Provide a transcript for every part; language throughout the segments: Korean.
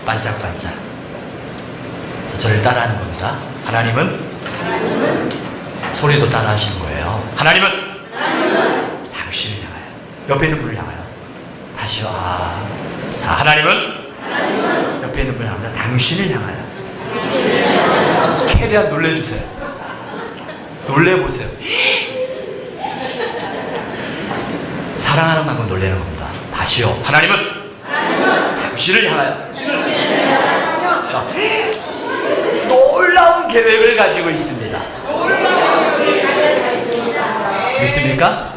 반짝반짝. 저를 따라하는 겁니다. 하나님은 소리도 따라 하시는 거예요. 하나님은 당신을 향하여. 옆에 있는 분을 향하여. 다시요. 자, 하나님은 옆에 있는 분을 향하여. 당신을 향하여. 최대한 놀래주세요. 놀래보세요. 사랑하는 만큼 놀래는 겁니다. 다시요. 하나님은 당신을 향하여. 놀라운 계획을 가지고 있습니다. 믿습니까?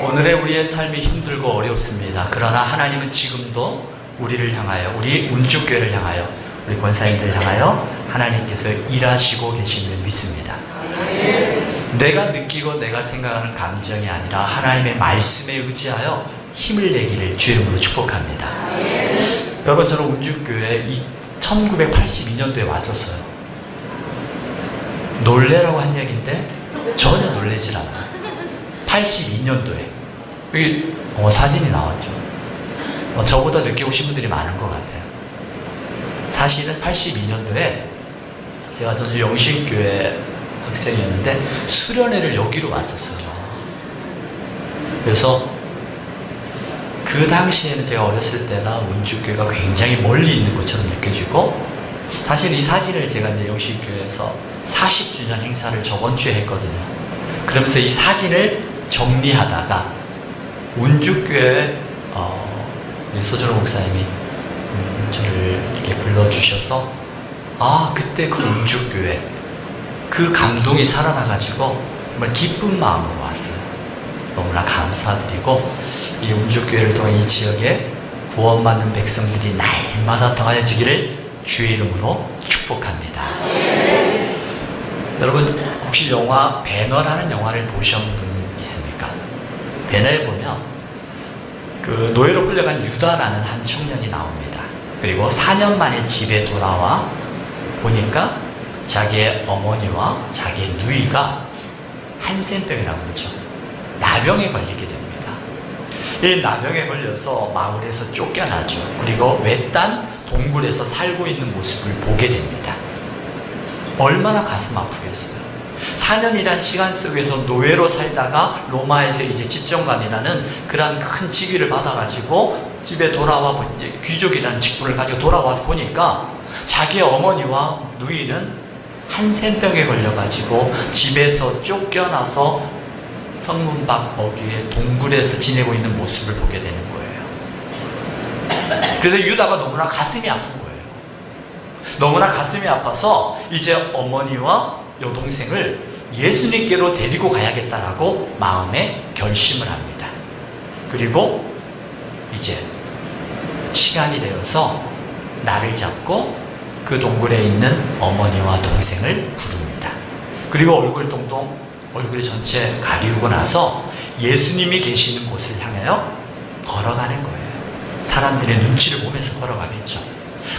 오늘의 우리의 삶이 힘들고 어렵습니다. 그러나 하나님은 지금도 우리를 향하여, 우리 운주교회를 향하여, 우리 권사님들을 향하여 하나님께서 일하시고 계심을 믿습니다. 내가 느끼고 내가 생각하는 감정이 아니라 하나님의 말씀에 의지하여 힘을 내기를 주 이름으로 축복합니다. 여러분, 저는 운주교회에 1982년도에 왔었어요. 놀래라고 한 얘기인데 전혀 놀래질 않아요. 82년도에 여기 사진이 나왔죠. 저보다 늦게 오신 분들이 많은 것 같아요. 사실은 82년도에 제가 전주 영신교회 학생이었는데 수련회를 여기로 왔었어요. 그래서 그 당시에는 제가 어렸을 때나 운주교회가 굉장히 멀리 있는 것처럼 느껴지고, 사실 이 사진을 제가 이제 영신교회에서 40주년 행사를 저번 주에 했거든요. 그러면서 이 사진을 정리하다가 운주교회 우리 소준호 목사님이 저를 이렇게 불러주셔서 그때 그 운주교회 그 감동이 살아나가지고 정말 기쁜 마음으로 왔어요. 너무나 감사드리고 이 운주교회를 통해 이 지역에 구원받는 백성들이 날마다 더하여지기를 주의 이름으로 축복합니다. 여러분, 혹시 영화 배너라는 영화를 보신 분 있습니까? 배너에 보면 그 노예로 끌려간 유다라는 한 청년이 나옵니다. 그리고 4년 만에 집에 돌아와 보니까 자기의 어머니와 자기의 누이가 한센병이라고 그러죠. 나병에 걸리게 됩니다. 이 나병에 걸려서 마을에서 쫓겨나죠. 그리고 외딴 동굴에서 살고 있는 모습을 보게 됩니다. 얼마나 가슴 아프겠어요. 4년이란 시간 속에서 노예로 살다가 로마에서 이제 집정관이라는 그런 큰 직위를 받아가지고 집에 돌아와 귀족이라는 직분을 가지고 돌아와서 보니까 자기의 어머니와 누이는 한센병에 걸려가지고 집에서 쫓겨나서 성문 밖 어귀에 동굴에서 지내고 있는 모습을 보게 되는 거예요. 그래서 유다가 너무나 가슴이 아픈 거예요. 너무나 가슴이 아파서 이제 어머니와 여동생을 예수님께로 데리고 가야겠다라고 마음에 결심을 합니다. 그리고 이제 시간이 되어서 나를 잡고 그 동굴에 있는 어머니와 동생을 부릅니다. 그리고 얼굴이 전체 가리우고 나서 예수님이 계시는 곳을 향하여 걸어가는 거예요. 사람들의 눈치를 보면서 걸어가겠죠.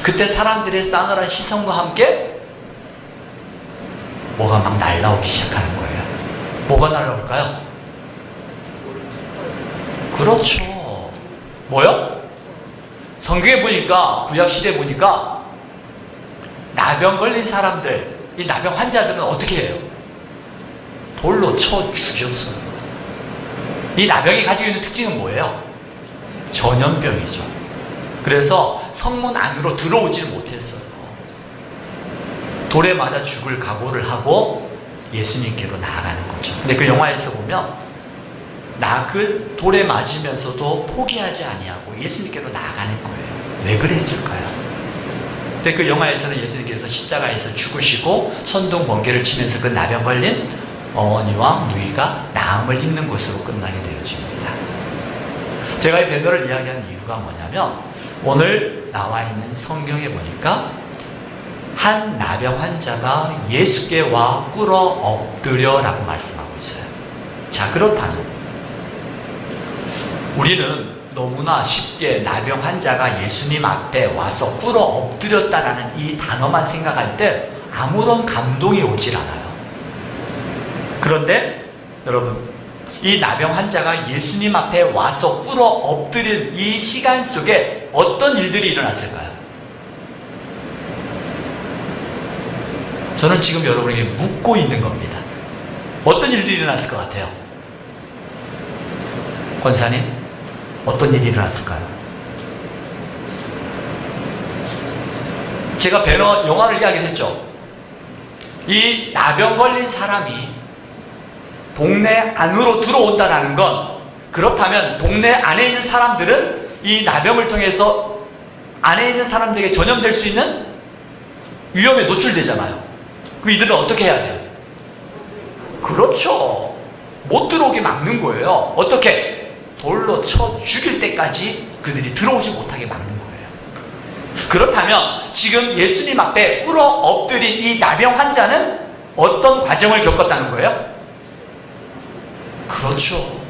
그때 사람들의 싸늘한 시선과 함께 뭐가 막 날라오기 시작하는 거예요. 뭐가 날라올까요? 그렇죠. 뭐요? 성경에 보니까, 구약시대에 보니까 나병 걸린 사람들, 이 나병 환자들은 어떻게 해요? 돌로 쳐 죽였어요. 이 나병이 가지고 있는 특징은 뭐예요? 전염병이죠. 그래서 성문 안으로 들어오지를 못했어요. 돌에 맞아 죽을 각오를 하고 예수님께로 나아가는 거죠. 근데 그 영화에서 보면 그 돌에 맞으면서도 포기하지 아니하고 예수님께로 나아가는 거예요. 왜 그랬을까요? 근데 그 영화에서는 예수님께서 십자가에서 죽으시고 천둥 번개를 치면서 그 나병 걸린 어머니와 누이가 나음을 입는 것으로 끝나게 되어집니다. 제가 이 배너를 이야기하는 이유가 뭐냐면, 오늘 나와 있는 성경에 보니까 한 나병 환자가 예수께 와 꿇어 엎드려라고 말씀하고 있어요. 자, 그렇다면 우리는 너무나 쉽게 나병 환자가 예수님 앞에 와서 꿇어 엎드렸다라는 이 단어만 생각할 때 아무런 감동이 오질 않아요. 그런데 여러분, 이 나병 환자가 예수님 앞에 와서 꿇어 엎드린 이 시간 속에 어떤 일들이 일어났을까요? 저는 지금 여러분에게 묻고 있는 겁니다. 어떤 일들이 일어났을 것 같아요? 권사님, 어떤 일이 일어났을까요? 제가 배너 영화를 이야기를 했죠. 이 나병 걸린 사람이 동네 안으로 들어온다는 건, 그렇다면 동네 안에 있는 사람들은 이 나병을 통해서 안에 있는 사람들에게 전염될 수 있는 위험에 노출되잖아요. 그럼 이들은 어떻게 해야 돼요? 그렇죠. 못 들어오게 막는 거예요. 어떻게? 돌로 쳐 죽일 때까지 그들이 들어오지 못하게 막는 거예요. 그렇다면 지금 예수님 앞에 꿇어 엎드린 이 나병 환자는 어떤 과정을 겪었다는 거예요? 그렇죠.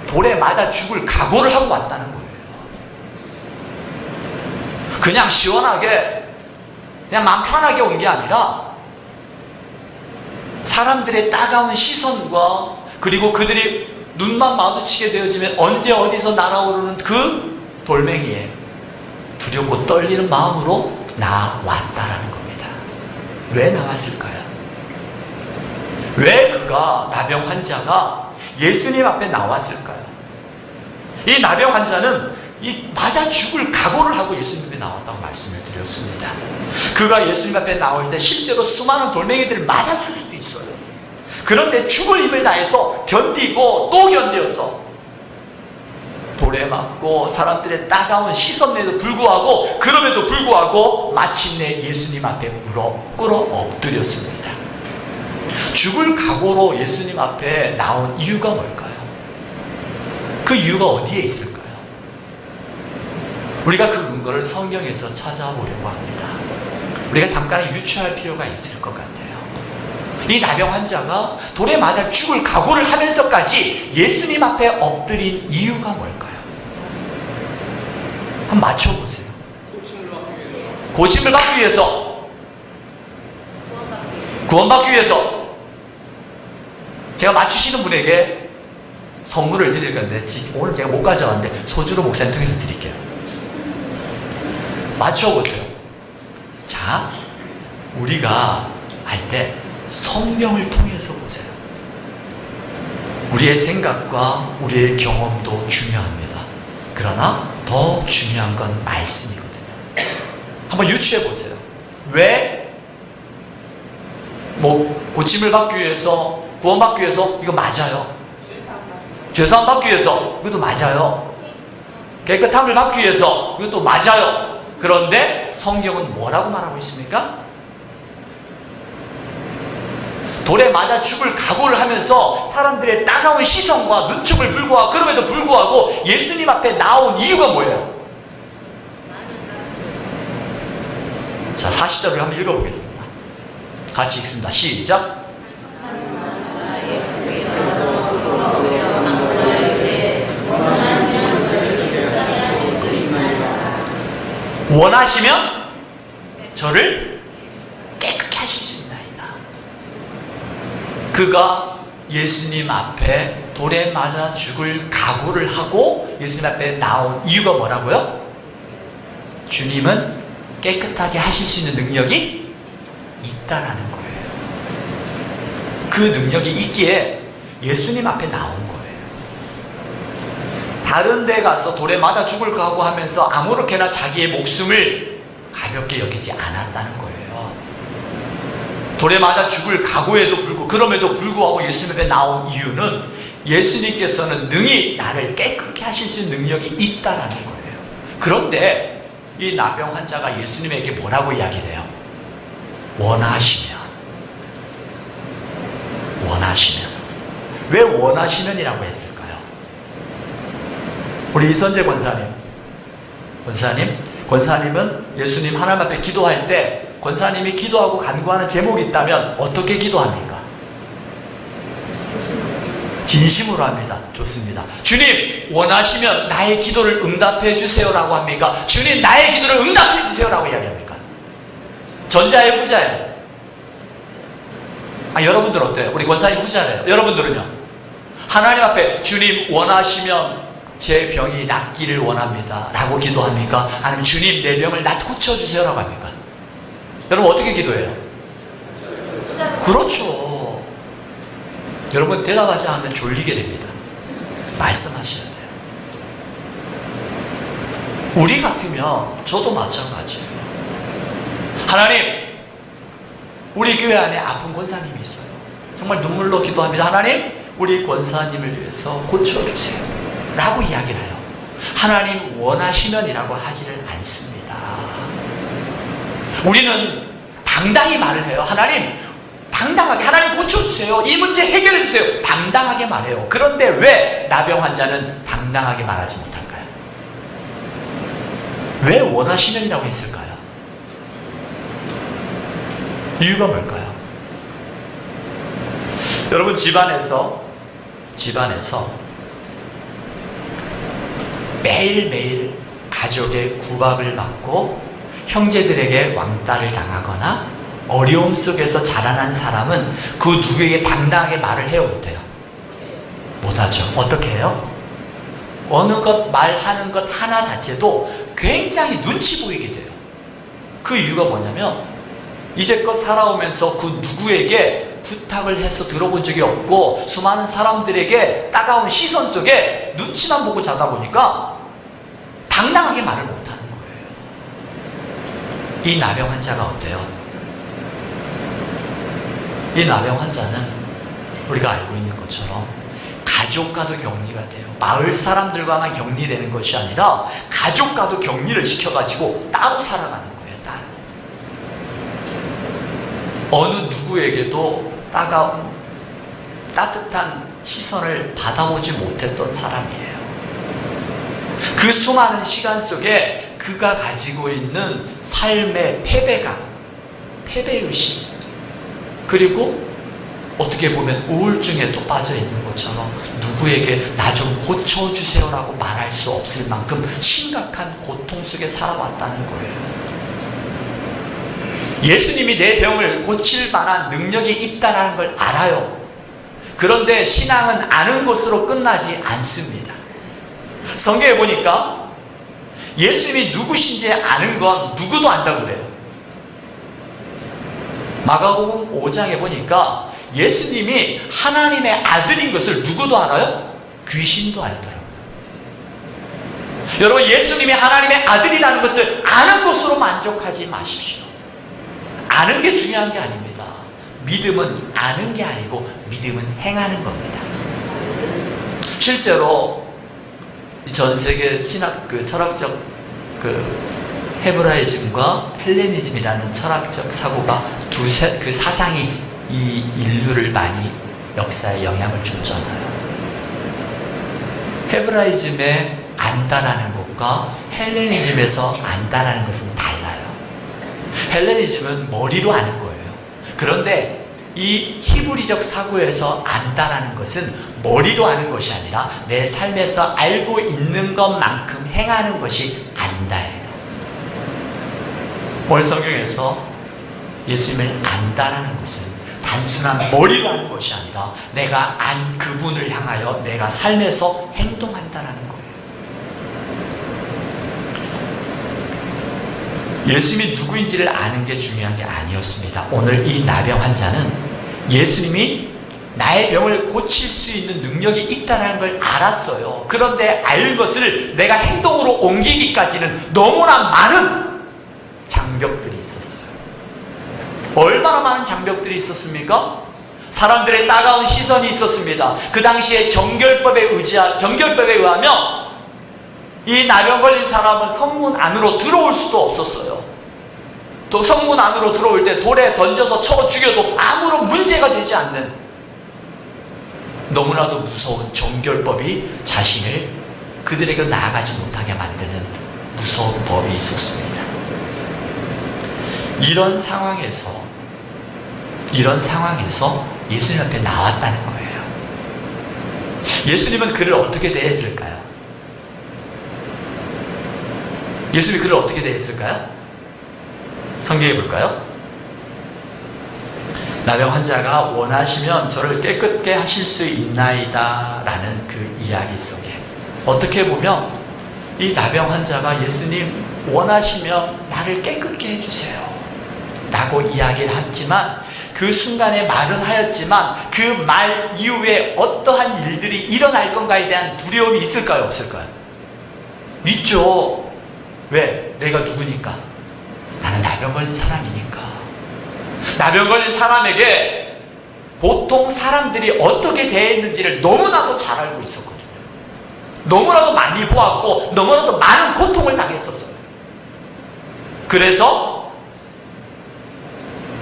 돌에 맞아 죽을 각오를 하고 왔다는 거예요. 그냥 시원하게, 그냥 마음 편하게 온 게 아니라 사람들의 따가운 시선과, 그리고 그들이 눈만 마주치게 되어지면 언제 어디서 날아오르는 그 돌멩이에 두렵고 떨리는 마음으로 나왔다라는 겁니다. 왜 나왔을까요? 왜 그가, 나병 환자가 예수님 앞에 나왔을까요? 이 나병 환자는 이 맞아 죽을 각오를 하고 예수님 앞에 나왔다고 말씀을 드렸습니다. 그가 예수님 앞에 나올 때 실제로 수많은 돌멩이들을 맞았을 수도 있어요. 그런데 죽을 힘을 다해서 견디고 또 견디어서 돌에 맞고 사람들의 따가운 시선에도 불구하고, 그럼에도 불구하고 마침내 예수님 앞에 무릎 꿇어 엎드렸습니다. 죽을 각오로 예수님 앞에 나온 이유가 뭘까요? 그 이유가 어디에 있을까요? 우리가 그 근거를 성경에서 찾아보려고 합니다. 우리가 잠깐 유추할 필요가 있을 것 같아요. 이 나병 환자가 돌에 맞아 죽을 각오를 하면서까지 예수님 앞에 엎드린 이유가 뭘까요? 한번 맞춰보세요. 고침을 받기 위해서. 구원받기 위해서. 제가 맞추시는 분에게 선물을 드릴 건데, 오늘 제가 못 가져왔는데 소주로 목사님 통해서 드릴게요. 맞춰보세요. 자, 우리가 할 때 성경을 통해서 보세요. 우리의 생각과 우리의 경험도 중요합니다. 그러나 더 중요한 건 말씀이거든요. 한번 유추해 보세요. 왜 고침을 받기 위해서, 구원받기 위해서, 이거 맞아요. 죄사함 받기 위해서, 이것도 맞아요. 깨끗함을 받기 위해서, 이것도 맞아요. 그런데 성경은 뭐라고 말하고 있습니까? 돌에 맞아 죽을 각오를 하면서 사람들의 따가운 시선과 눈총을 불구하고, 그럼에도 불구하고 예수님 앞에 나온 이유가 뭐예요? 자, 40절을 한번 읽어보겠습니다. 같이 읽습니다. 시작. 원하시면 저를 깨끗게 하실 수 있나이다. 그가 예수님 앞에 돌에 맞아 죽을 각오를 하고 예수님 앞에 나온 이유가 뭐라고요? 주님은 깨끗하게 하실 수 있는 능력이 있다라는 거예요. 그 능력이 있기에 예수님 앞에 나온 거예요. 다른 데 가서 돌에 맞아 죽을 각오하면서 아무렇게나 자기의 목숨을 가볍게 여기지 않았다는 거예요. 돌에 맞아 죽을 각오에도 불구하고, 그럼에도 불구하고 예수님 앞에 나온 이유는 예수님께서는 능히 나를 깨끗게 하실 수 있는 능력이 있다라는 거예요. 그런데 이 나병 환자가 예수님에게 뭐라고 이야기를 해요? 원하시면. 왜 원하시면이라고 했을까요? 우리 이선재 권사님은 예수님 하나님 앞에 기도할 때 권사님이 기도하고 간구하는 제목이 있다면 어떻게 기도합니까? 진심으로 합니다. 좋습니다. 주님, 원하시면 나의 기도를 응답해 주세요라고 합니까? 주님, 나의 기도를 응답해 주세요라고 이야기합니까? 전자의 후자예요. 여러분들 어때요? 우리 권사님 후자래요. 여러분들은요? 하나님 앞에 주님 원하시면 제 병이 낫기를 원합니다 라고 기도합니까? 아니면 주님 내 병을 고쳐주세요 라고 합니까? 여러분 어떻게 기도해요? 그렇죠. 여러분, 대답하지 않으면 졸리게 됩니다. 말씀하셔야 돼요. 우리 같으면 저도 마찬가지예요. 하나님, 우리 교회 안에 아픈 권사님이 있어요. 정말 눈물로 기도합니다. 하나님, 우리 권사님을 위해서 고쳐주세요 라고 이야기를 해요. 하나님 원하시면이라고 하지를 않습니다. 우리는 당당히 말을 해요. 하나님, 당당하게 하나님 고쳐주세요. 이 문제 해결해주세요. 당당하게 말해요. 그런데 왜 나병 환자는 당당하게 말하지 못할까요? 왜 원하시면이라고 했을까요? 이유가 뭘까요? 여러분, 집안에서 매일매일 가족의 구박을 받고 형제들에게 왕따를 당하거나 어려움 속에서 자라난 사람은 그 누구에게 당당하게 말을 해요, 못해요? 못하죠. 어떻게 해요? 어느 것 말하는 것 하나 자체도 굉장히 눈치 보이게 돼요. 그 이유가 뭐냐면 이제껏 살아오면서 그 누구에게 부탁을 해서 들어본 적이 없고 수많은 사람들에게 따가운 시선 속에 눈치만 보고 자다 보니까 당당하게 말을 못하는 거예요. 이 나병 환자가 어때요? 이 나병 환자는 우리가 알고 있는 것처럼 가족과도 격리가 돼요. 마을 사람들과만 격리되는 것이 아니라 가족과도 격리를 시켜가지고 따로 살아가는 거예요. 따로. 어느 누구에게도 따뜻한 시선을 받아보지 못했던 사람이에요. 그 수많은 시간 속에 그가 가지고 있는 삶의 패배감, 패배의식, 그리고 어떻게 보면 우울증에도 빠져 있는 것처럼 누구에게 나 좀 고쳐주세요라고 말할 수 없을 만큼 심각한 고통 속에 살아왔다는 거예요. 예수님이 내 병을 고칠 만한 능력이 있다는 걸 알아요. 그런데 신앙은 아는 것으로 끝나지 않습니다. 성경에 보니까 예수님이 누구신지 아는 건 누구도 안다고 그래요. 마가복음 5장에 보니까 예수님이 하나님의 아들인 것을 누구도 알아요? 귀신도 알더라고요. 여러분, 예수님이 하나님의 아들이라는 것을 아는 것으로 만족하지 마십시오. 아는 게 중요한 게 아닙니다. 믿음은 아는 게 아니고 믿음은 행하는 겁니다. 실제로 전 세계 신학 철학적 헤브라이즘과 헬레니즘이라는 철학적 사고가 그 사상이 이 인류를 많이 역사에 영향을 줬잖아요. 헤브라이즘에 안다라는 것과 헬레니즘에서 안다라는 것은 달라요. 헬레니즘은 머리로 아는 거예요. 그런데 이 히브리적 사고에서 안다라는 것은 머리로 아는 것이 아니라 내 삶에서 알고 있는 것만큼 행하는 것이 안다예요. 오늘 성경에서 예수님을 안다라는 것은 단순한 머리로 아는 것이 아니라 내가 안 그분을 향하여 내가 삶에서 행동한다라는 거예요. 예수님이 누구인지를 아는 게 중요한 게 아니었습니다. 오늘 이 나병 환자는 예수님이 나의 병을 고칠 수 있는 능력이 있다는 걸 알았어요. 그런데 알 것을 내가 행동으로 옮기기까지는 너무나 많은 장벽들이 있었어요. 얼마나 많은 장벽들이 있었습니까? 사람들의 따가운 시선이 있었습니다. 그 당시에 정결법에 의하면 이 나병 걸린 사람은 성문 안으로 들어올 수도 없었어요. 또 성문 안으로 들어올 때 돌에 던져서 쳐 죽여도 아무런 문제가 되지 않는 너무나도 무서운 정결법이 자신을 그들에게 나아가지 못하게 만드는 무서운 법이 있었습니다. 이런 상황에서 예수님 앞에 나왔다는 거예요. 예수님은 그를 어떻게 대했을까요? 예수님이 그를 어떻게 대했을까요? 성경에 볼까요? 나병 환자가 원하시면 저를 깨끗게 하실 수 있나이다 라는 그 이야기 속에 어떻게 보면 이 나병 환자가 예수님 원하시면 나를 깨끗게 해주세요 라고 이야기를 했지만 그 순간에 말은 하였지만 그 말 이후에 어떠한 일들이 일어날 건가에 대한 두려움이 있을까요? 없을까요? 있죠. 왜? 내가 누구니까? 나는 나병 걸린 사람이니까. 나병 걸린 사람에게 보통 사람들이 어떻게 대했는지를 너무나도 잘 알고 있었거든요. 너무나도 많이 보았고 너무나도 많은 고통을 당했었어요. 그래서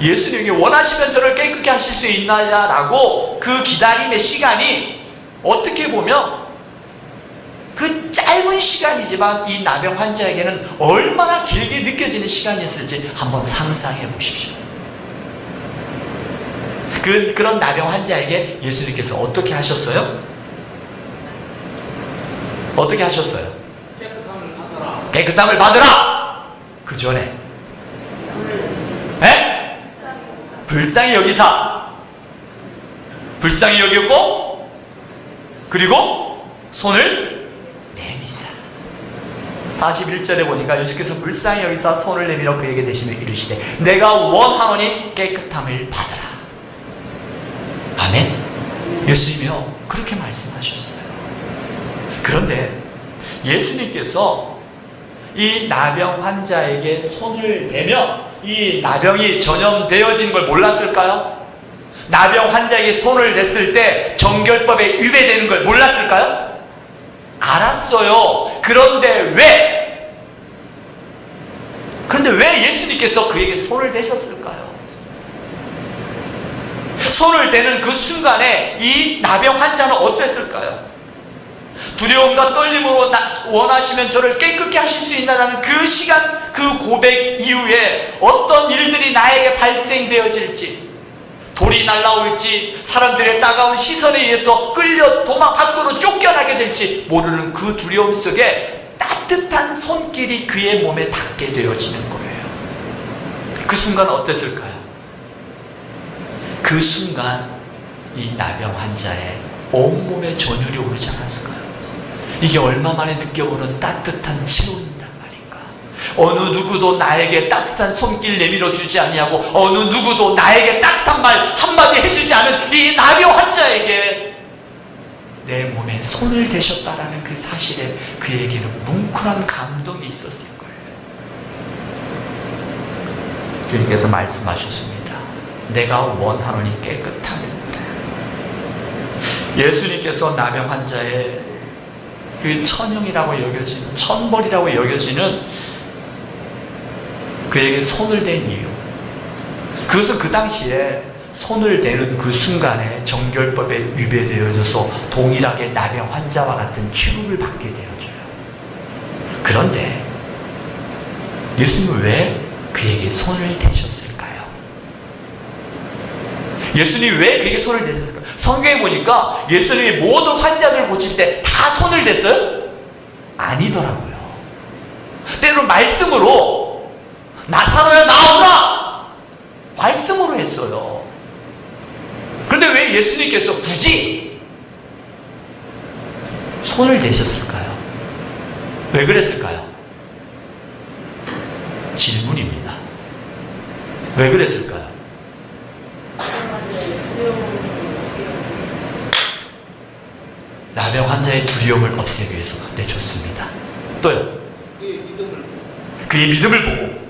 예수님이 원하시면 저를 깨끗게 하실 수 있나라고 그 기다림의 시간이 어떻게 보면 그 짧은 시간이지만 이 나병 환자에게는 얼마나 길게 느껴지는 시간이었을지 한번 상상해 보십시오. 그런 나병 환자에게 예수님께서 어떻게 하셨어요? 어떻게 하셨어요? 깨끗함을 받아라. 깨끗함을 받으라! 그 전에 네? 불쌍히 여기사 불쌍히 여겼고 그리고 손을 내미사. 41절에 보니까 예수께서 불쌍히 여기사 손을 내밀어 그에게 대시며 이르시되 내가 원하노니 깨끗함을 받으라. 아멘. 예수님이요 그렇게 말씀하셨어요. 그런데 예수님께서 이 나병 환자에게 손을 대며 이 나병이 전염되어진 걸 몰랐을까요? 나병 환자에게 손을 댔을 때 정결법에 위배되는 걸 몰랐을까요? 알았어요. 그런데 왜 예수님께서 그에게 손을 대셨을까요? 손을 대는 그 순간에 이 나병 환자는 어땠을까요? 두려움과 떨림으로 원하시면 저를 깨끗게 하실 수 있나라는 그 시간, 그 고백 이후에 어떤 일들이 나에게 발생되어질지, 돌이 날라올지, 사람들의 따가운 시선에 의해서 끌려 도망 밖으로 쫓겨나게 될지 모르는 그 두려움 속에 따뜻한 손길이 그의 몸에 닿게 되어지는 거예요. 그 순간 어땠을까요? 그 순간 이 나병 환자의 온몸에 전율이 오르지 않았을까요? 이게 얼마만에 느껴보는 따뜻한 치료인단 말인가. 어느 누구도 나에게 따뜻한 손길 내밀어 주지 아니하고 어느 누구도 나에게 따뜻한 말 한마디 해주지 않은 이 나병 환자에게 내 몸에 손을 대셨다라는 그 사실에 그에게는 뭉클한 감동이 있었을 거예요. 주님께서 말씀하셨습니다. 내가 원하노니 깨끗함을. 예수님께서 나병 환자의 그 천형이라고 여겨지는, 천벌이라고 여겨지는 그에게 손을 댄 이유, 그것은 그 당시에 손을 대는 그 순간에 정결법에 위배되어져서 동일하게 나병 환자와 같은 취급을 받게 되어져요. 그런데 예수님은 왜 그에게 손을 대셨을까요? 예수님이 왜 그에게 손을 대셨을까요? 성경에 보니까 예수님이 모든 환자들 고칠 때 다 손을 댔어요? 아니더라고요. 때로는 말씀으로 나사로야 나오라! 말씀으로 했어요. 그런데 왜 예수님께서 굳이 손을 대셨을까요? 왜 그랬을까요? 질문입니다. 왜 그랬을까요? 나병 환자의 두려움을 없애기 위해서. 네, 좋습니다. 또요? 그의 믿음을 보고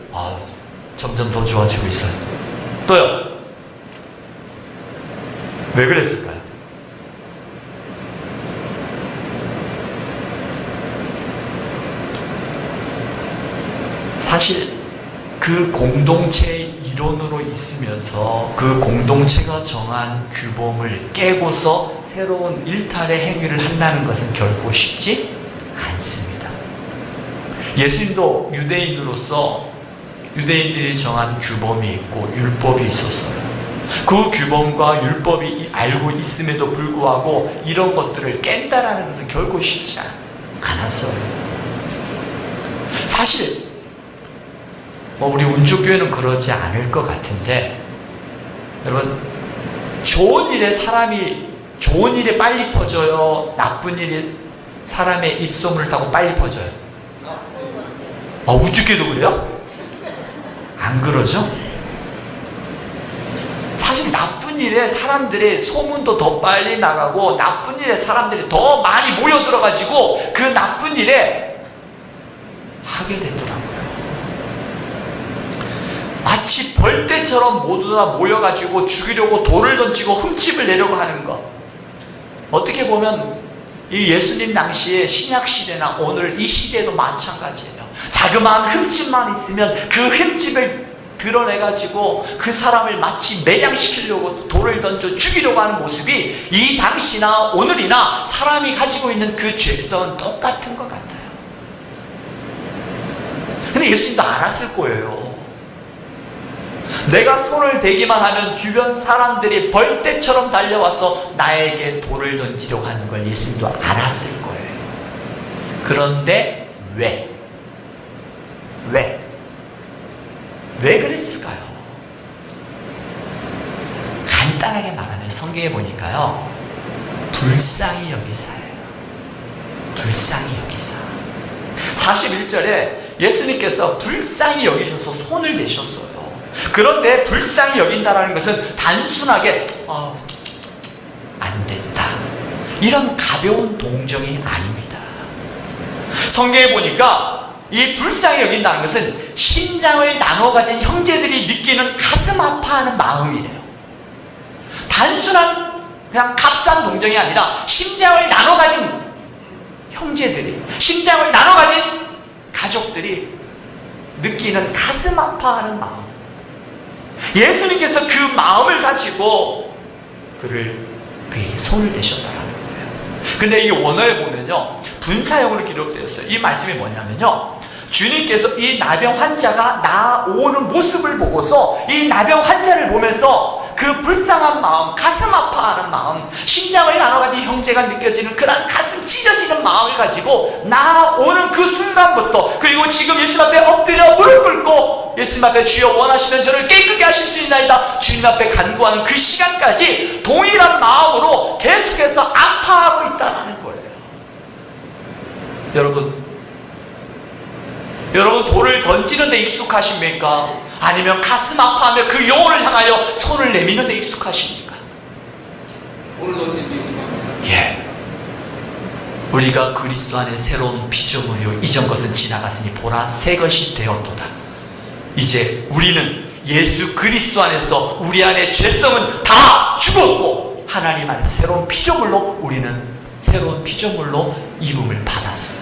점점 더 좋아지고 있어요. 또요? 왜 그랬을까요? 사실 그 공동체의 일원으로 있으면서 그 공동체가 정한 규범을 깨고서 새로운 일탈의 행위를 한다는 것은 결코 쉽지 않습니다. 예수님도 유대인으로서 유대인들이 정한 규범이 있고 율법이 있었어요. 그 규범과 율법이 알고 있음에도 불구하고 이런 것들을 깬다라는 것은 결코 쉽지 않았어요. 사실 우리 운주교회는 그러지 않을 것 같은데, 여러분, 좋은 일에 빨리 퍼져요? 나쁜 일이 사람의 입소문을 타고 빨리 퍼져요? 운주교회도 그래요? 안 그러죠? 사실 일에 사람들이 소문도 더 빨리 나가고 나쁜 일에 사람들이 더 많이 모여들어가지고 그 나쁜 일에 하게 되더라고요. 마치 벌떼처럼 모두 다 모여가지고 죽이려고 돌을 던지고 흠집을 내려고 하는 것. 어떻게 보면 이 예수님 당시의 신약시대나 오늘 이 시대도 마찬가지예요. 자그마한 흠집만 있으면 그 흠집을 드러내가지고 그 사람을 마치 매장시키려고 돌을 던져 죽이려고 하는 모습이 이 당시나 오늘이나 사람이 가지고 있는 그 죄성은 똑같은 것 같아요. 근데 예수님도 알았을 거예요. 내가 손을 대기만 하면 주변 사람들이 벌떼처럼 달려와서 나에게 돌을 던지려고 하는 걸 예수님도 알았을 거예요. 그런데 왜 그랬을까요? 간단하게 말하면 성경에 보니까요, 불쌍히 여기사예요. 불쌍히 여기사. 41절에 예수님께서 불쌍히 여기셔서 손을 대셨어요. 그런데 불쌍히 여긴다는 것은 단순하게 안 됐다, 이런 가벼운 동정이 아닙니다. 성경에 보니까 이 불쌍히 여긴다는 것은 심장을 나눠 가진 형제들이 느끼는 가슴 아파하는 마음이래요. 단순한 그냥 값싼 동정이 아니라 심장을 나눠 가진 형제들이, 심장을 나눠 가진 가족들이 느끼는 가슴 아파하는 마음. 예수님께서 그 마음을 가지고 그에게 손을 대셨다는 거예요. 근데 이 원어에 보면요, 분사형으로 기록되었어요. 이 말씀이 뭐냐면요, 주님께서 이 나병 환자가 나오는 모습을 보고서 이 나병 환자를 보면서 그 불쌍한 마음, 가슴 아파하는 마음, 심장을 나눠 가진 형제가 느껴지는 그런 가슴 찢어지는 마음을 가지고 나오는 그 순간부터, 그리고 지금 예수님 앞에 엎드려 무릎 꿇고 예수님 앞에 주여 원하시면 저를 깨끗게 하실 수 있나이다 주님 앞에 간구하는 그 시간까지 동일한 마음으로 계속해서 아파하고 있다는 거예요. 여러분 돌을 던지는 데 익숙하십니까? 아니면 가슴 아파하며 그 영혼을 향하여 손을 내미는 데 익숙하십니까? 오늘 던진 익숙합니다. 예. 우리가 그리스도 안에 새로운 피조물이요 이전 것은 지나갔으니 보라 새 것이 되었도다. 이제 우리는 예수 그리스도 안에서 우리 안에 죄성은 다 죽었고 하나님 안에서 새로운 피조물로, 우리는 새로운 피조물로 입음을 받았어요.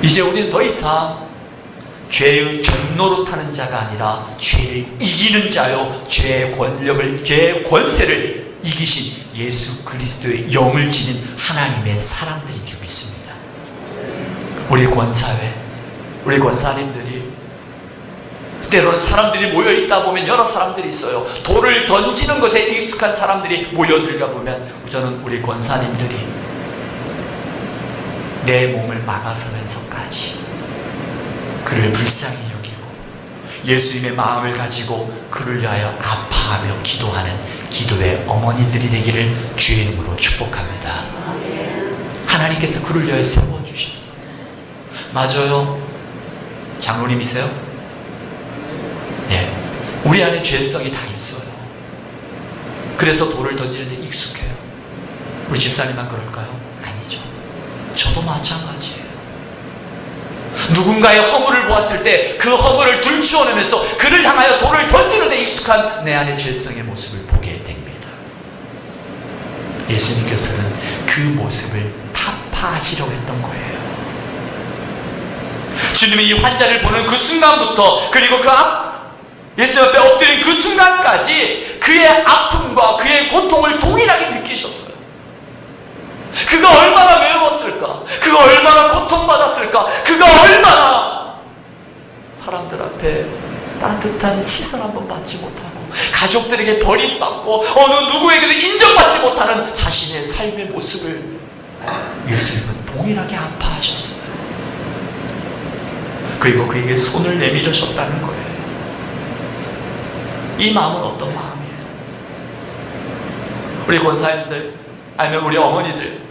이제 우리는 더 이상 죄의 전노릇하는 자가 아니라 죄를 이기는 자요, 죄의 권력을, 죄의 권세를 이기신 예수 그리스도의 영을 지닌 하나님의 사람들인 줄 믿습니다. 우리 권사회, 우리 권사님들이, 때로는 사람들이 모여있다 보면 여러 사람들이 있어요. 돌을 던지는 것에 익숙한 사람들이 모여들다 보면 저는 우리 권사님들이 내 몸을 막아서면서까지 그를 불쌍히 여기고 예수님의 마음을 가지고 그를 위하여 아파하며 기도하는 기도의 어머니들이 되기를 주의 이름으로 축복합니다. 하나님께서 그를 위하여 세워주셨어요. 맞아요. 장로님이세요? 예. 우리 안에 죄성이 다 있어요. 그래서 돌을 던지는 데 익숙해요. 우리 집사님만 그럴까요? 아니죠. 저도 마찬가지예요. 누군가의 허물을 보았을 때 그 허물을 들추어내면서 그를 향하여 돌을 던지는 데 익숙한 내 안의 죄성의 모습을 보게 됩니다. 예수님께서는 그 모습을 타파하시려고 했던 거예요. 주님이 이 환자를 보는 그 순간부터, 그리고 예수 앞에 엎드린 그 순간까지 그의 아픔과 그의 고통을 동일하게 느끼셨어요. 그가 얼마나 외로웠을까? 그가 얼마나 고통받았을까? 그가 얼마나 사람들 앞에 따뜻한 시선 한번 받지 못하고 가족들에게 버림받고 어느 누구에게도 인정받지 못하는 자신의 삶의 모습을 예수님은 동일하게 아파하셨어요. 그리고 그에게 손을 내밀으셨다는 거예요. 이 마음은 어떤 마음이에요? 우리 권사님들 아니면 우리 어머니들,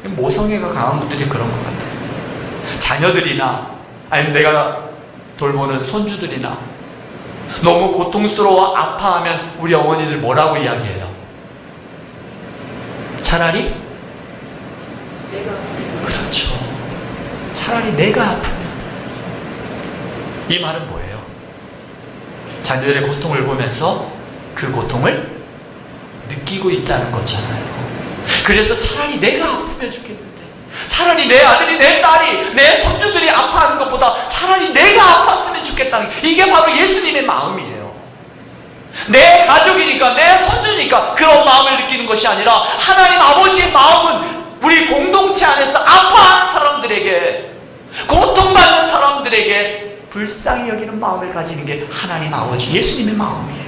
모성애가 강한 분들이 그런 것 같아요. 자녀들이나 아니면 내가 돌보는 손주들이나 너무 고통스러워 아파하면 우리 어머니들 뭐라고 이야기해요? 차라리? 그렇죠. 차라리 내가 아프면. 이 말은 뭐예요? 자녀들의 고통을 보면서 그 고통을 느끼고 있다는 거잖아요. 그래서 차라리 내가 아프면 좋겠는데, 차라리 내 아들이, 내 딸이, 내 손주들이 아파하는 것보다 차라리 내가 아팠으면 좋겠다. 이게 바로 예수님의 마음이에요. 내 가족이니까, 내 손주니까 그런 마음을 느끼는 것이 아니라 하나님 아버지의 마음은 우리 공동체 안에서 아파하는 사람들에게, 고통받는 사람들에게 불쌍히 여기는 마음을 가지는 게 하나님 아버지 예수님의 마음이에요.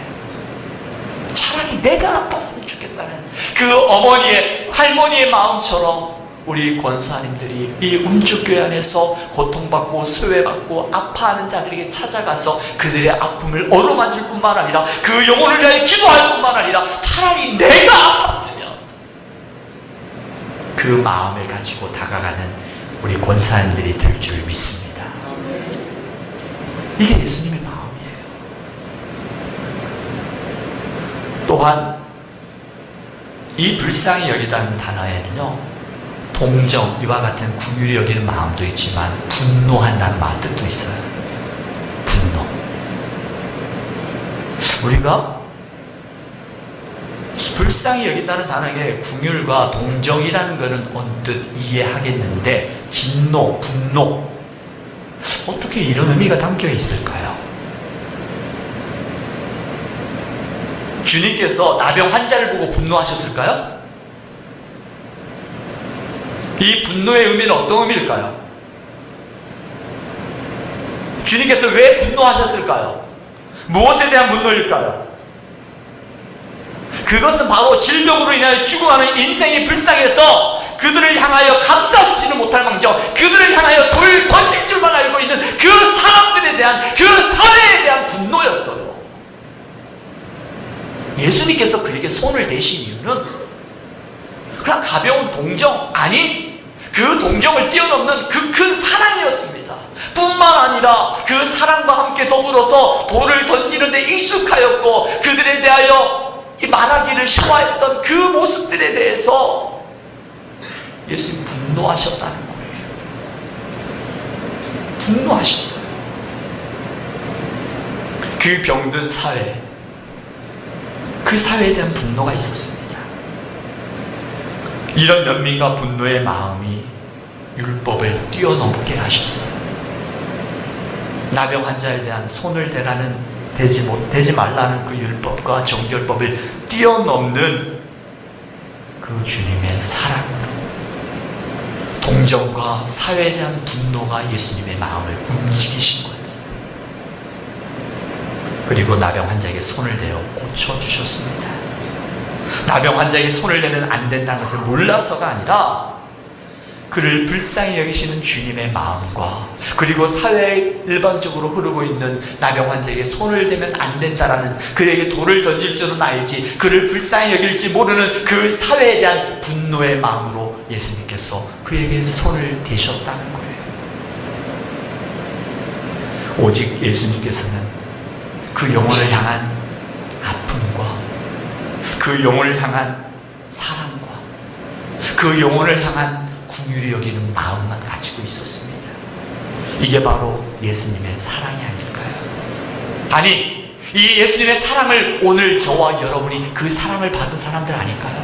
차라리 내가 아팠으면 좋겠다는 그 어머니의, 할머니의 마음처럼 우리 권사님들이 이 운주교회 안에서 고통받고 소외받고 아파하는 자들에게 찾아가서 그들의 아픔을 어루만질 뿐만 아니라 그 영혼을 위하여 기도할 뿐만 아니라 차라리 내가 아팠으면, 그 마음을 가지고 다가가는 우리 권사님들이 될 줄 믿습니다. 이게 예수님의 마음이에요. 또한 이 불쌍히 여기다는 단어에는요, 동정, 이와 같은 긍휼히 여기는 마음도 있지만 분노한다는 말 뜻도 있어요. 분노. 우리가 불쌍히 여긴다는 단어에 긍휼과 동정이라는 것은 언뜻 이해하겠는데, 진노, 분노, 어떻게 이런 의미가 담겨 있을까요? 주님께서 나병 환자를 보고 분노하셨을까요? 이 분노의 의미는 어떤 의미일까요? 주님께서 왜 분노하셨을까요? 무엇에 대한 분노일까요? 그것은 바로 질병으로 인하여 죽어가는 인생의 불쌍해서 그들을 향하여 감싸주지는 못할 망정 그들을 향하여 돌 던질 줄만 알고 있는 그 사람들에 대한, 그 사회에 대한 분노였어요. 예수님께서 그에게 손을 대신 이유는 그냥 가벼운 동정, 아니 그 동정을 뛰어넘는 그 큰 사랑이었습니다. 뿐만 아니라 그 사랑과 함께 더불어서 돌을 던지는 데 익숙하였고 그들에 대하여 이 말하기를 싫어했던 그 모습들에 대해서 예수님 분노하셨다는 거예요. 분노하셨어요. 그 병든 사회, 그 사회에 대한 분노가 있었습니다. 이런 연민과 분노의 마음이 율법을 뛰어넘게 하셨어요. 나병 환자에 대한 손을 대지 말라는 그 율법과 정결법을 뛰어넘는 그 주님의 사랑으로 동정과 사회에 대한 분노가 예수님의 마음을 움직이신 거였어요. 그리고 나병 환자에게 손을 대어 고쳐주셨습니다. 나병 환자에게 손을 대면 안 된다는 것을 몰라서가 아니라 그를 불쌍히 여기시는 주님의 마음과 그리고 사회에 일반적으로 흐르고 있는 나병 환자에게 손을 대면 안 된다라는, 그에게 돌을 던질 줄은 알지 그를 불쌍히 여길지 모르는 그 사회에 대한 분노의 마음으로 예수님께서 그에게 손을 대셨다는 거예요. 오직 예수님께서는 그 영혼을 향한 아픔과 그 영혼을 향한 사랑과 그 영혼을 향한 긍휼히 여기는 마음만 가지고 있었습니다. 이게 바로 예수님의 사랑이 아닐까요? 아니, 이 예수님의 사랑을 오늘 저와 여러분이 그 사랑을 받은 사람들 아닐까요?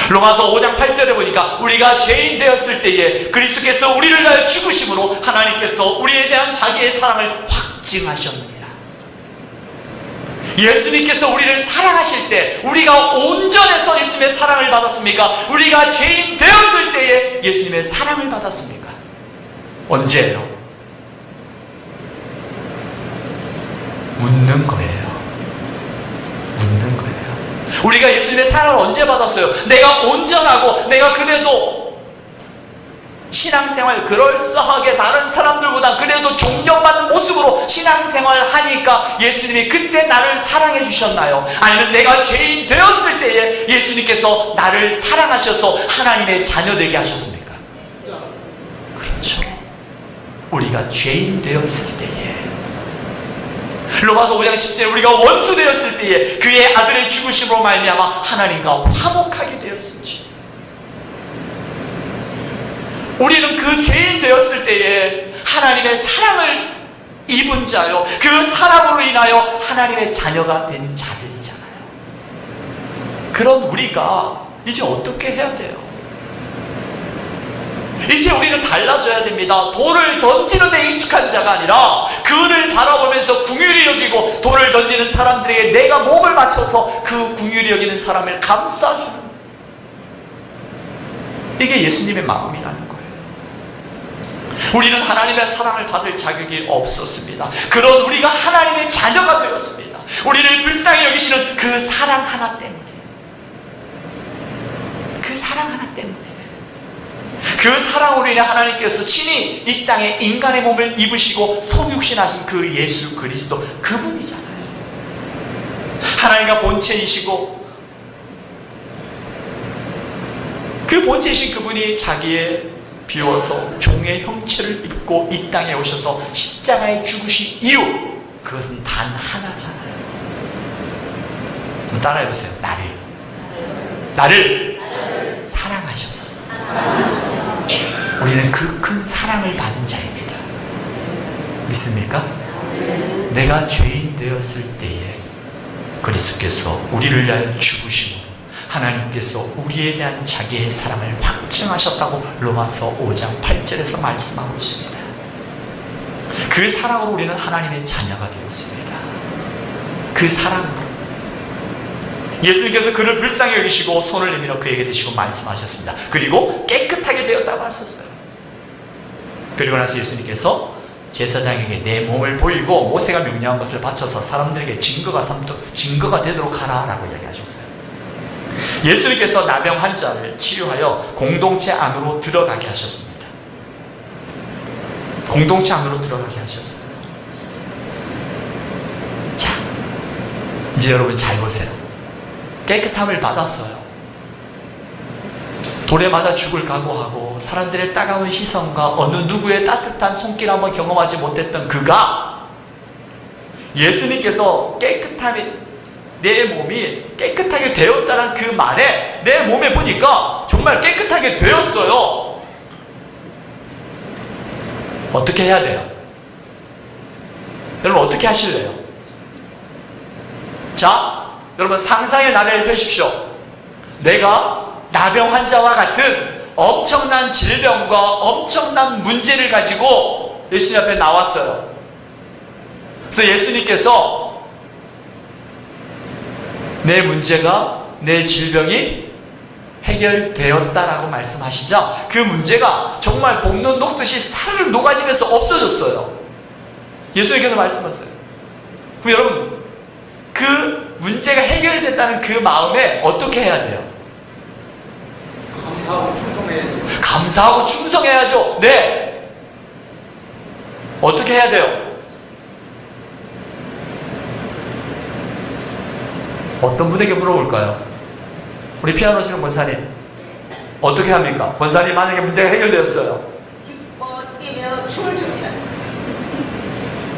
로마서 5장 8절에 보니까 우리가 죄인 되었을 때에 그리스도께서 우리를 위하여 죽으심으로 하나님께서 우리에 대한 자기의 사랑을 확증하셨느니라. 예수님께서 우리를 사랑하실 때 우리가 온전해서 예수님의 사랑을 받았습니까? 우리가 죄인 되었을 때에 예수님의 사랑을 받았습니까? 언제예요? 묻는 거예요. 묻는 거예요. 우리가 예수님의 사랑을 언제 받았어요? 내가 온전하고 내가 그래도 신앙생활 그럴싸하게 다른 사람들보다 그래도 존경받는 모습으로 신앙생활을 하니까 예수님이 그때 나를 사랑해 주셨나요? 아니면 내가 죄인 되었을 때에 예수님께서 나를 사랑하셔서 하나님의 자녀 되게 하셨습니까? 그렇죠. 우리가 죄인 되었을 때에 로마서 5장 10절에 우리가 원수 되었을 때에 그의 아들의 죽으심으로 말미암아 하나님과 화목하게 되었은지, 우리는 그 죄인 되었을 때에 하나님의 사랑을 입은 자요, 그 사랑으로 인하여 하나님의 자녀가 된 자들이잖아요. 그럼 우리가 이제 어떻게 해야 돼요? 이제 우리는 달라져야 됩니다. 돌을 던지는 데 익숙한 자가 아니라 그를 바라보면서 긍휼히 여기고 돌을 던지는 사람들에게 내가 몸을 맞춰서 그 긍휼히 여기는 사람을 감싸주는, 이게 예수님의 마음이라는 거예요. 우리는 하나님의 사랑을 받을 자격이 없었습니다. 그런 우리가 하나님의 자녀가 되었습니다. 우리를 불쌍히 여기시는 그 사랑 하나 때문에, 그 사랑 하나 때문에, 그 사랑으로 인해 하나님께서 친히 이 땅에 인간의 몸을 입으시고 성육신하신 그 예수 그리스도, 그분이잖아요. 하나님과 본체이시고 그 본체이신 그분이 자기의 비워서 종의 형체를 입고 이 땅에 오셔서 십자가에 죽으신 이유, 그것은 단 하나잖아요. 한번 따라해보세요. 나를 사랑하셔서. 우리는 그 큰 사랑을 받은 자입니다. 믿습니까? 내가 죄인 되었을 때에 그리스도께서 우리를 위하여 죽으심으로 하나님께서 우리에 대한 자기의 사랑을 확증하셨다고 로마서 5장 8절에서 말씀하고 있습니다. 그 사랑으로 우리는 하나님의 자녀가 되었습니다. 그 사랑으로 예수님께서 그를 불쌍히 여기시고 손을 내밀어 그에게 대시고 말씀하셨습니다. 그리고 깨끗하게 되었다고 하셨어요. 그리고 나서 예수님께서 제사장에게 내 몸을 보이고 모세가 명령한 것을 바쳐서 사람들에게 증거가 되도록 하라라고 이야기하셨어요. 예수님께서 나병 환자를 치료하여 공동체 안으로 들어가게 하셨습니다. 공동체 안으로 들어가게 하셨어요. 자, 이제 여러분 잘 보세요. 깨끗함을 받았어요. 돌에 맞아 죽을 각오하고 사람들의 따가운 시선과 어느 누구의 따뜻한 손길 한번 경험하지 못했던 그가, 예수님께서 내 몸이 깨끗하게 되었다는 그 말에 내 몸에 보니까 정말 깨끗하게 되었어요. 어떻게 해야 돼요? 여러분 어떻게 하실래요? 자, 여러분 상상의 나래를 펴십시오. 내가 나병 환자와 같은 엄청난 질병과 엄청난 문제를 가지고 예수님 앞에 나왔어요. 그래서 예수님께서 내 문제가, 내 질병이 해결되었다라고 말씀하시자 그 문제가 정말 볶는 녹듯이 사르르 녹아지면서 없어졌어요. 예수님께서 말씀하세요. 그럼 여러분 그 문제가 해결됐다는 그 마음에 어떻게 해야 돼요? 감사하고 충성해야죠. 네. 어떻게 해야 돼요? 어떤 분에게 물어볼까요? 우리 피아노 치는 권사님 어떻게 합니까? 권사님 만약에 문제가 해결되었어요. 기뻐 뛰며 춤을 춥니다.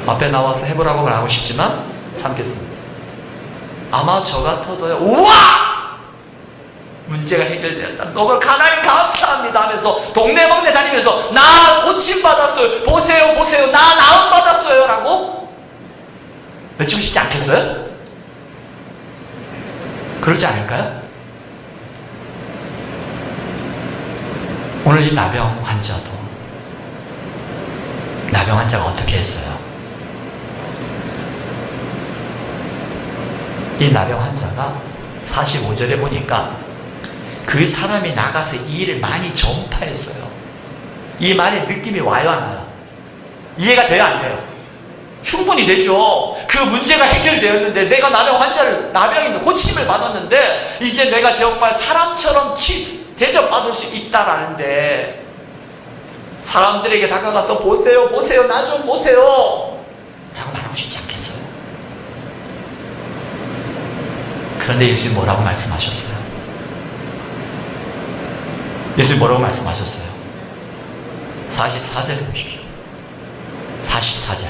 앞에 나와서 해보라고 말하고 싶지만 참겠습니다. 아마 저 같아도요, 우와! 문제가 해결되었다. 너무 하나님 감사합니다 하면서 동네방네 다니면서 나 고침받았어요. 보세요 보세요 나 나음받았어요 라고 외치고 싶지 않겠어요? 그러지 않을까요? 오늘 이 나병 환자가 어떻게 했어요? 이 나병 환자가 45절에 보니까 그 사람이 나가서 이 일을 많이 전파했어요. 이 말의 느낌이 와요, 안 와요? 이해가 돼요, 안 돼요? 충분히 되죠. 그 문제가 해결되었는데 내가 나병인데 고침을 받았는데 이제 내가 정말 사람처럼 대접받을 수 있다라는데 사람들에게 다가가서 보세요 보세요 나 좀 보세요 라고 말하고 싶지 않겠어요? 그런데 예수님 뭐라고 말씀하셨어요? 예수님 뭐라고 말씀하셨어요? 44절에 보십시오. 44절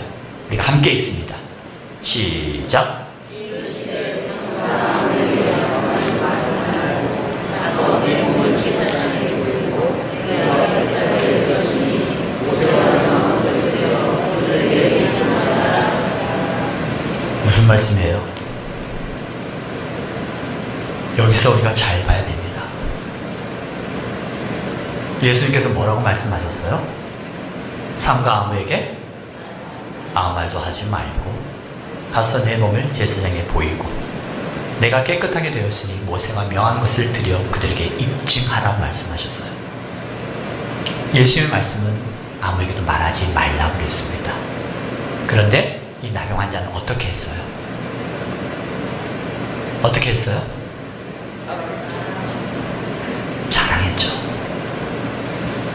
우리가 함께 읽습니다. 시작. 무슨 말씀이에요? 여기서 우리가 잘 봐야 됩니다. 예수님께서 뭐라고 말씀하셨어요? 삼가 아무에게 아무 말도 하지 말고 가서 내 몸을 제사장에 보이고 내가 깨끗하게 되었으니 모세가 명한 것을 드려 그들에게 입증하라고 말씀하셨어요. 예수님의 말씀은 아무에게도 말하지 말라고 그랬습니다. 그런데 이 나병 환자는 어떻게 했어요? 어떻게 했어요? 자랑했죠.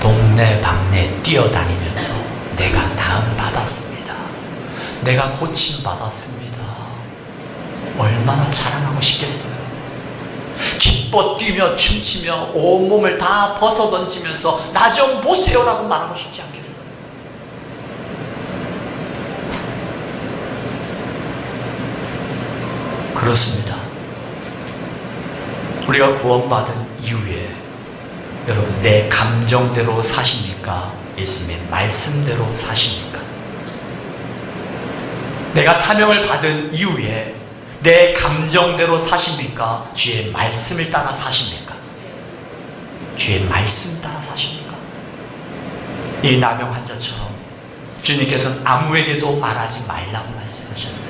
동네 방네 뛰어다니면서 내가 나음 받았습니다. 내가 고침 받았습니다. 얼마나 자랑하고 싶겠어요. 기뻐 뛰며 춤추며 온몸을 다 벗어 던지면서 나 좀 보세요라고 말하고 싶지 않겠어요? 그렇습니다. 우리가 구원받은 이후에 여러분 내 감정대로 사십니까? 예수님의 말씀대로 사십니까? 내가 사명을 받은 이후에 내 감정대로 사십니까? 주의 말씀을 따라 사십니까? 주의 말씀 따라 사십니까? 이 나병 환자처럼 주님께서는 아무에게도 말하지 말라고 말씀하셨는데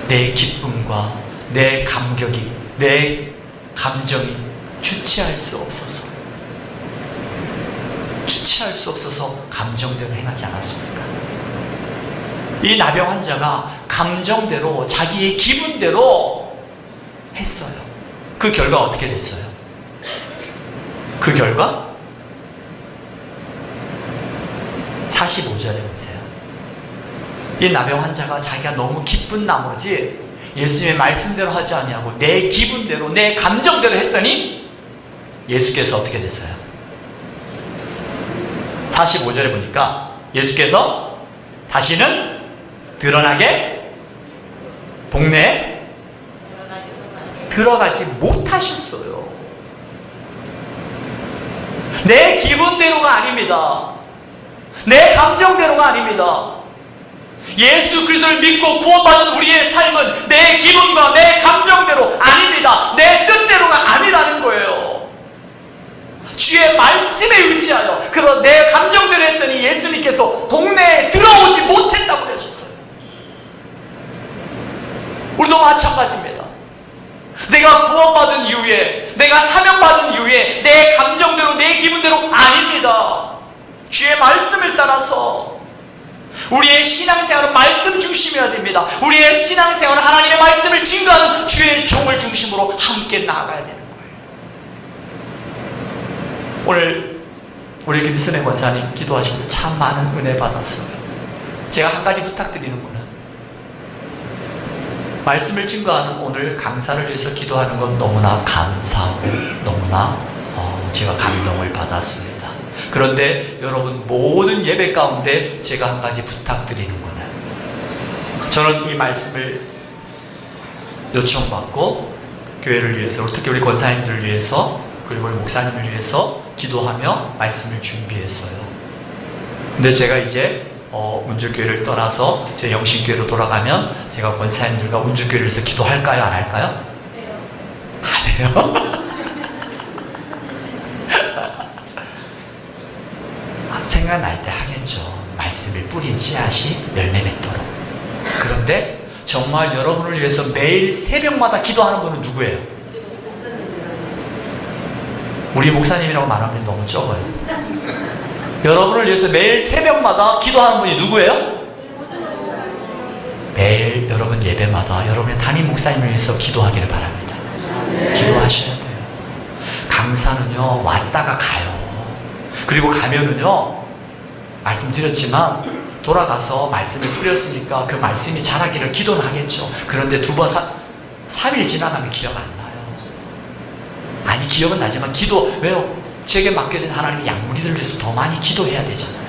내 기쁨과 내 감격이 내 감정이 주체할 수 없어서 감정대로 행하지 않았습니까? 이 나병 환자가 감정대로 자기의 기분대로 했어요. 그 결과 어떻게 됐어요? 그 결과 45절에 보세요. 이 나병 환자가 자기가 너무 기쁜 나머지 예수님의 말씀대로 하지 아니하고 내 기분대로 내 감정대로 했더니 예수께서 어떻게 됐어요? 45절에 보니까 예수께서 다시는 드러나게 동네에 들어가지 못하셨어요. 내 기분대로가 아닙니다. 내 감정대로가 아닙니다. 예수 그리스도를 믿고 구원받은 우리의 삶은 내 기분과 내 감정대로 아닙니다. 내 뜻대로가 아니라는 거예요. 주의 말씀에 의지하여 그런 내 감정대로 했더니 예수님께서 동네에 들어오지 못했다고 하셨어요. 우리도 마찬가지입니다. 내가 구원받은 이후에 내가 사명받은 이후에 내 감정대로 내 기분대로 아닙니다. 주의 말씀을 따라서 우리의 신앙생활은 말씀 중심이어야 됩니다. 우리의 신앙생활은 하나님의 말씀을 증거하는 주의 종을 중심으로 함께 나아가야 되는 거예요. 오늘 우리 김순애 권사님 기도하실 때 참 많은 은혜 받았어요. 제가 한 가지 부탁드리는 거는 말씀을 증거하는 오늘 강사를 위해서 기도하는 건 너무나 감사하고 너무나 제가 감동을 받았습니다. 그런데 여러분 모든 예배 가운데 제가 한 가지 부탁드리는 거는 저는 이 말씀을 요청받고 교회를 위해서 특히 우리 권사님들을 위해서 그리고 우리 목사님을 위해서 기도하며 말씀을 준비했어요. 근데 제가 이제 운주교회를 떠나서 제 영신교회로 돌아가면 제가 권사님들과 운주교회를 위해서 기도할까요? 안 할까요? 안 해요? 생각날 때 하겠죠. 말씀을 뿌린 씨앗이 열매 맺도록. 그런데 정말 여러분을 위해서 매일 새벽마다 기도하는 분은 누구예요? 우리 목사님이라고 말하면 너무 적어요. 여러분을 위해서 매일 새벽마다 기도하는 분이 누구예요? 매일 여러분 예배마다 여러분의 담임 목사님을 위해서 기도하기를 바랍니다. 기도하셔야 돼요. 강사는요 왔다가 가요. 그리고 가면은요 말씀드렸지만 돌아가서 말씀을 뿌렸으니까 그 말씀이 자라기를 기도는 하겠죠. 그런데 3일 지나가면 기억 안 나요. 아니 기억은 나지만 왜요? 제게 맡겨진 하나님의 양무리들을 위해서 더 많이 기도해야 되잖아요.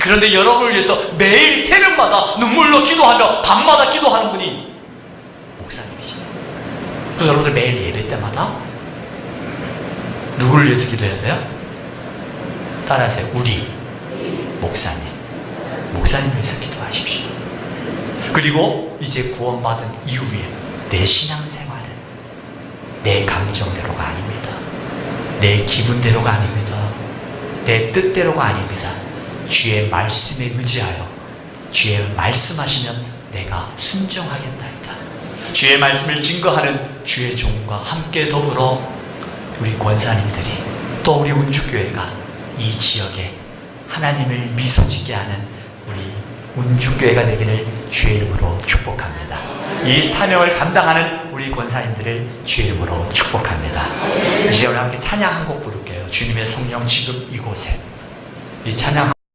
그런데 여러분을 위해서 매일 새벽마다 눈물로 기도하며 밤마다 기도하는 분이 목사님이시네요. 그래서 여러분들 매일 예배 때마다 누구를 위해서 기도해야 돼요? 따라하세요. 우리 목사님. 목사님을 위해서 기도하십시오. 그리고 이제 구원받은 이후에 내 신앙생활은 내 감정대로가 아닙니다. 내 기분대로가 아닙니다. 내 뜻대로가 아닙니다. 주의 말씀에 의지하여 주의 말씀하시면 내가 순종하겠나이다. 주의 말씀을 증거하는 주의 종과 함께 더불어 우리 권사님들이 또 우리 운주교회가 이 지역에 하나님을 미소짓게 하는 우리 운주교회가 되기를 주의 이름으로 축복합니다. 이 사명을 감당하는 우리 권사님들을 주의 이름으로 축복합니다. 이제 우리 함께 찬양 한 곡 부를게요. 주님의 성령 지금 이곳에. 이 찬양